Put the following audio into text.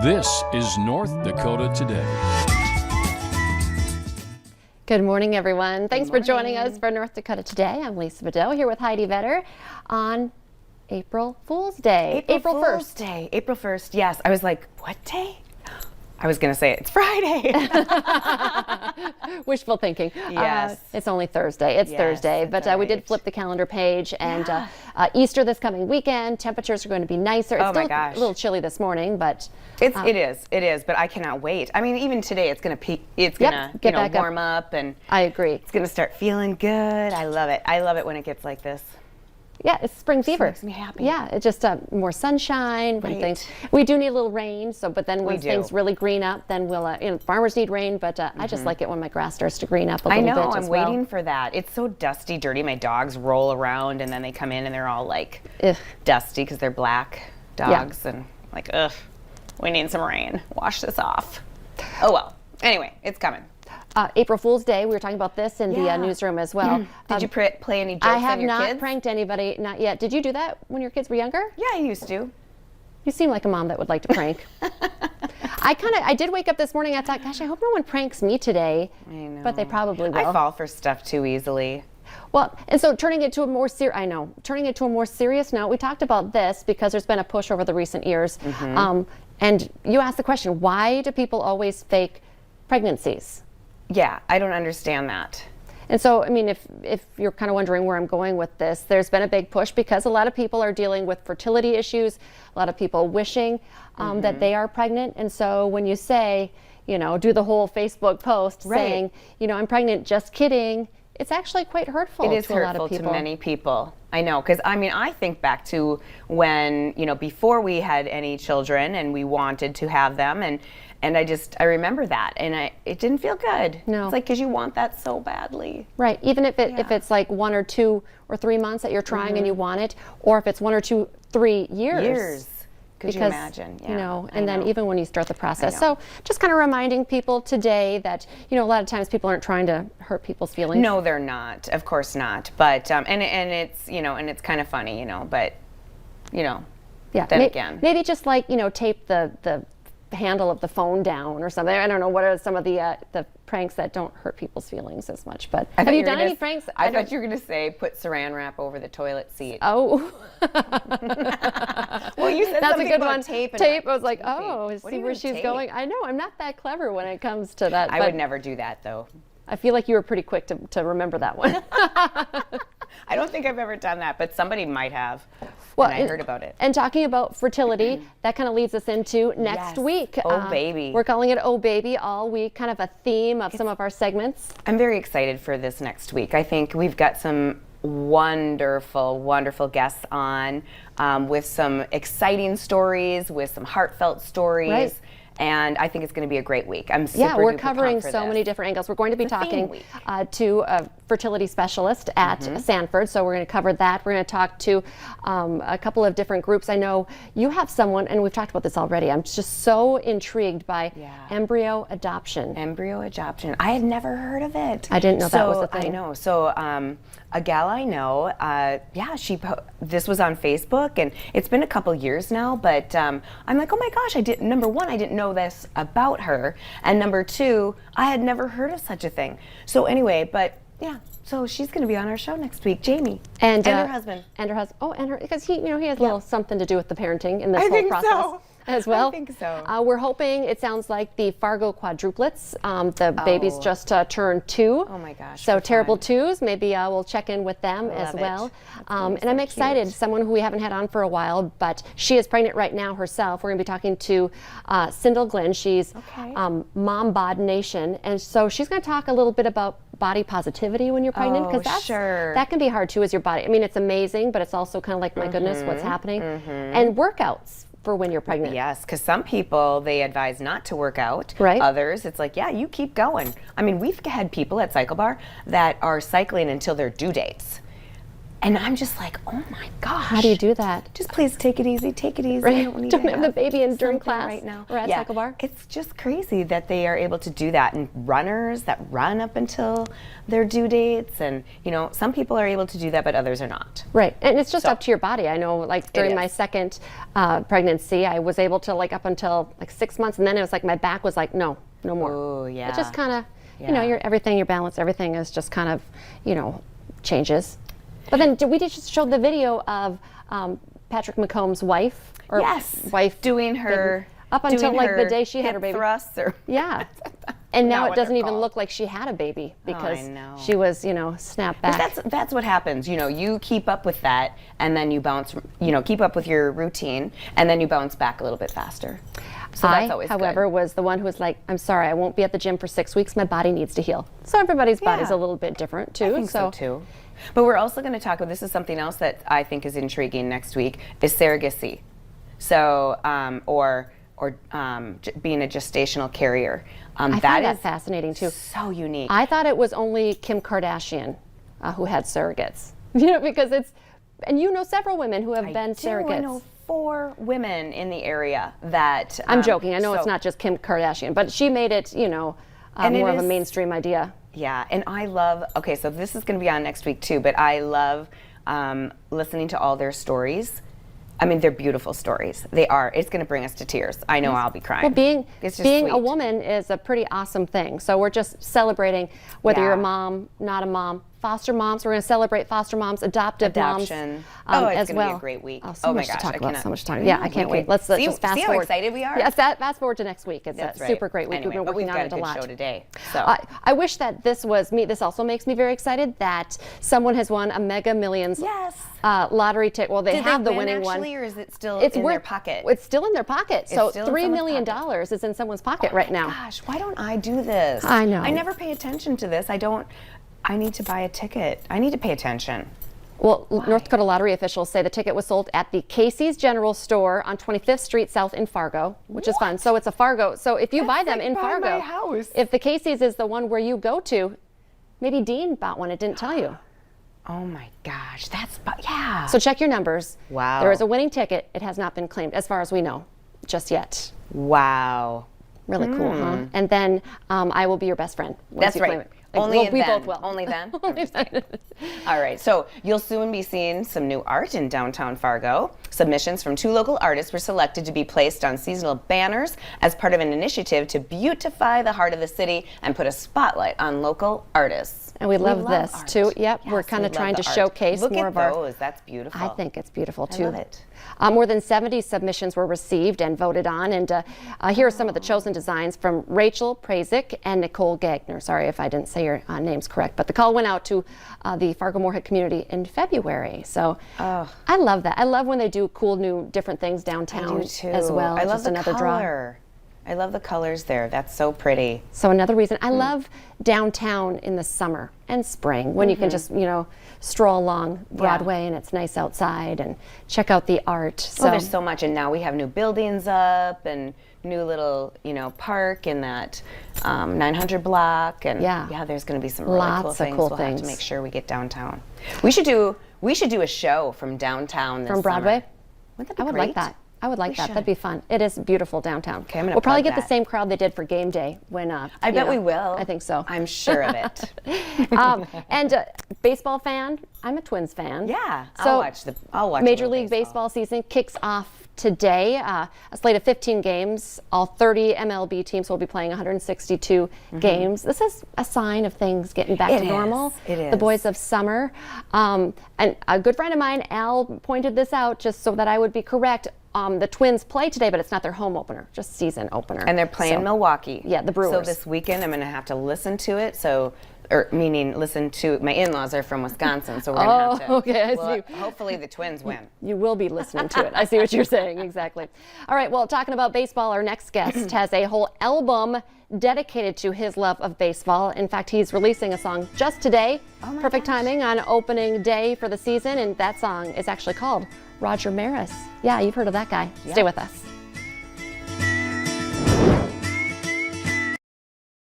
This is North Dakota Today. Good morning, everyone. Thanks for joining us for North Dakota Today. I'm Lisa Bedell here with Heidi Vetter on April Fool's Day. April 1st. Day. April 1st, yes. I was like, what day? I was going to say it's Friday. Wishful thinking. Yes. It's only Thursday. It's Thursday, but we did flip the calendar page, and Easter this coming weekend. Temperatures are going to be nicer. It's still a little chilly this morning, but it is. But I cannot wait. I mean, even today, it's going to warm up, and I agree. It's going to start feeling good. I love it. I love it when it gets like this. Yeah, it's spring fever. Makes me happy. Yeah, it's just more sunshine. When Right. we do need a little rain. But then when We do. things really green up, then we'll. Farmers need rain, but I just like it when my grass starts to green up a little bit. I know. I'm waiting for that. It's so dusty, dirty. My dogs roll around, and then they come in, and they're all like dusty because they're black dogs, and like, ugh, we need some rain. Wash this off. Oh well. Anyway, it's coming. April Fool's Day, we were talking about this in the newsroom as well. Did you play any jokes I have on your not kids? pranked anybody, not yet. Did you do that when your kids were younger? Yeah, I used to. You seem like a mom that would like to prank. I did wake up this morning, I thought, gosh, I hope no one pranks me today. I know. But they probably will. I fall for stuff too easily. Well, and so turning it to a more serious note, we talked about this because there's been a push over the recent years. And you asked the question, why do people always fake pregnancies? Yeah, I don't understand that. And so, I mean, if you're kind of wondering where I'm going with this, there's been a big push because a lot of people are dealing with fertility issues, a lot of people wishing that they are pregnant. And so when you say, do the whole Facebook post saying, I'm pregnant, just kidding, it's actually quite hurtful to a lot of people. It is hurtful to many people. I know, because I think back to when, before we had any children and we wanted to have them, and I remember that, and it didn't feel good. No. It's like, because you want that so badly. Right, even if it's like 1 or 2 or 3 months that you're trying and you want it, or if it's 1 or 2, 3 years. Could you imagine? Yeah, and then even when you start the process. So just kind of reminding people today that, a lot of times people aren't trying to hurt people's feelings. No, they're not. Of course not. But, and it's, and it's kind of funny, but, then again. Maybe just like, tape the handle of the phone down or something. I don't know what are some of the pranks that don't hurt people's feelings as much. But have you done any pranks? I thought you were going to say put saran wrap over the toilet seat. Oh. Well, you said that's something a good about one. Tape. I was like, oh, see where she's tape? going. I know, I'm not that clever when it comes to that. I would never do that, though. I feel like you were pretty quick to remember that one. I don't think I've ever done that, but somebody might have. Well, and I heard about it. And talking about fertility, that kind of leads us into next week. Oh, baby. We're calling it Oh, Baby all week, kind of a theme of some of our segments. I'm very excited for this next week. I think we've got some wonderful, wonderful guests on with some exciting stories, with some heartfelt stories. Right. And I think it's going to be a great week. I'm super we're duper covering pumped for so this. many different angles. We're going to be talking to a fertility specialist at Sanford, so we're going to cover that. We're going to talk to a couple of different groups. I know you have someone, and we've talked about this already. I'm just so intrigued by embryo adoption. Embryo adoption. I had never heard of it. I didn't know that was a thing. I know. So a gal I know, this was on Facebook, and it's been a couple years now, but I'm like, oh my gosh, number one, I didn't know this about her, and number two, I had never heard of such a thing. So anyway, so she's going to be on our show next week, Jamie, and her husband. And her husband. Oh, and her, because he has a little something to do with the parenting in this whole think process. So. As well. I think so. We're hoping, it sounds like the Fargo quadruplets. The babies just turned 2. Oh my gosh. So terrible twos. Maybe we'll check in with them as well. And I'm excited. Someone who we haven't had on for a while, but she is pregnant right now herself. We're going to be talking to Cindel Glenn. She's Mom Bod Nation. And so she's going to talk a little bit about body positivity when you're pregnant, because that can be hard too, as your body. I mean, it's amazing, but it's also kind of like, my goodness, what's happening? And workouts for when you're pregnant. Yes, because some people, they advise not to work out. Right. Others, it's like, you keep going. I mean, we've had people at Cycle Bar that are cycling until their due dates. And I'm just like, oh my gosh. How do you do that? Just please take it easy, take it easy. Right. I don't need Don't to have the baby in during class right now. or at cycle bar. It's just crazy that they are able to do that. And runners that run up until their due dates, and some people are able to do that, but others are not. Right, and it's just up to your body. I know, like during my second pregnancy, I was able to up until 6 months, and then it was like my back was like, no more. Oh yeah. It just kind of, your balance, everything is just kind of, changes. But then we just showed the video of Patrick McComb's wife. Or wife doing her up until the day she had her baby. Thrusts or yeah. And now it doesn't even look like she had a baby because she was, snapped back. But that's what happens. You keep up with that, and then you bounce. Keep up with your routine, and then you bounce back a little bit faster. So that's always however, good. was the one who was like, I'm sorry, I won't be at the gym for 6 weeks. My body needs to heal. So everybody's body's a little bit different too. I think so too. But we're also going to talk about, this is something else that I think is intriguing next week, is surrogacy. So, being a gestational carrier. I find that fascinating too. So unique. I thought it was only Kim Kardashian who had surrogates. Because it's, and several women who have been surrogates. I know 4 women in the area that. I'm joking. I know it's not just Kim Kardashian, but she made it, more of a mainstream idea. Yeah, and I love, so this is going to be on next week too, but I love listening to all their stories. I mean, they're beautiful stories. They are. It's going to bring us to tears. I know I'll be crying. Well, being sweet. a woman is a pretty awesome thing. So we're just celebrating whether you're a mom, not a mom, foster moms. We're going to celebrate foster moms, adoption moms, it's as going to well. be a great week. So my much gosh, to talk about. So much to talk about. Yeah, I can't wait. Let's just fast see forward. how excited we are? Yes, fast forward to next week. It's a super great week. Anyway, we've been working on it a lot. Show today. So I wish that this was me. This also makes me very excited that someone has won a Mega Millions lottery ticket. Well, they have the winning one. Or is it still in their pocket? It's still in their pocket. So $3 million is in someone's pocket right now. Gosh, why don't I do this? I know. I never pay attention to this. I need to buy a ticket. I need to pay attention. Well, North Dakota lottery officials say the ticket was sold at the Casey's General Store on 25th Street South in Fargo, which is fun. So it's a Fargo. So if you buy them in Fargo, my house. If the Casey's is the one where you go to, maybe Dean bought one. It didn't tell you. Oh my gosh, So check your numbers. Wow. There is a winning ticket. It has not been claimed, as far as we know, just yet. Wow. Really cool, huh? And then I will be your best friend. That's right. Claim it. We both will. Only then? All right, so you'll soon be seeing some new art in downtown Fargo. Submissions from 2 local artists were selected to be placed on seasonal banners as part of an initiative to beautify the heart of the city and put a spotlight on local artists. And we love this art. too. Yep, Yes, we're kind of we love trying to the art. showcase Look more at of our. those. That's beautiful. I think it's beautiful too. I love it. More than 70 submissions were received and voted on, and here are some of the chosen designs from Rachel Prazik and Nicole Gagner. Sorry if I didn't say your names correct, but the call went out to the Fargo-Moorhead community in February. So I love that. I love when they do cool, new, different things downtown I do too. as well. I love Just the another color. I love the colors there. That's so pretty. So another reason I love downtown in the summer and spring when you can just stroll along Broadway and it's nice outside and check out the art. So there's so much, and now we have new buildings up and new little park in that 900 block, and there's going to be some really cool things. We'll have to make sure we get downtown. We should do a show from downtown this from Broadway. Summer. Wouldn't that be I would great? like that. I would like that. That'd be fun. It is beautiful downtown. Okay, I'm gonna we'll probably plug get the that. same crowd they did for game day when. I bet we will. I think so. I'm sure of it. And baseball fan. I'm a Twins fan. Yeah. So I'll watch Major League Baseball season kicks off today. A slate of 15 games. All 30 MLB teams will be playing 162 games. This is a sign of things getting back to normal. It is. The boys of summer. And a good friend of mine, Al, pointed this out just so that I would be correct. The Twins play today, but it's not their home opener, just season opener. And they're playing Milwaukee. Yeah, the Brewers. So this weekend I'm going to have to listen to it. Listen to, my in-laws are from Wisconsin, so we're going to have to. Okay, I see. Hopefully the Twins win. You will be listening to it. I see what you're saying, exactly. All right, well, talking about baseball, our next guest has a whole album dedicated to his love of baseball. In fact, he's releasing a song just today. Perfect timing on opening day for the season, and that song is actually called Roger Maris. Yeah, you've heard of that guy. Stay with us.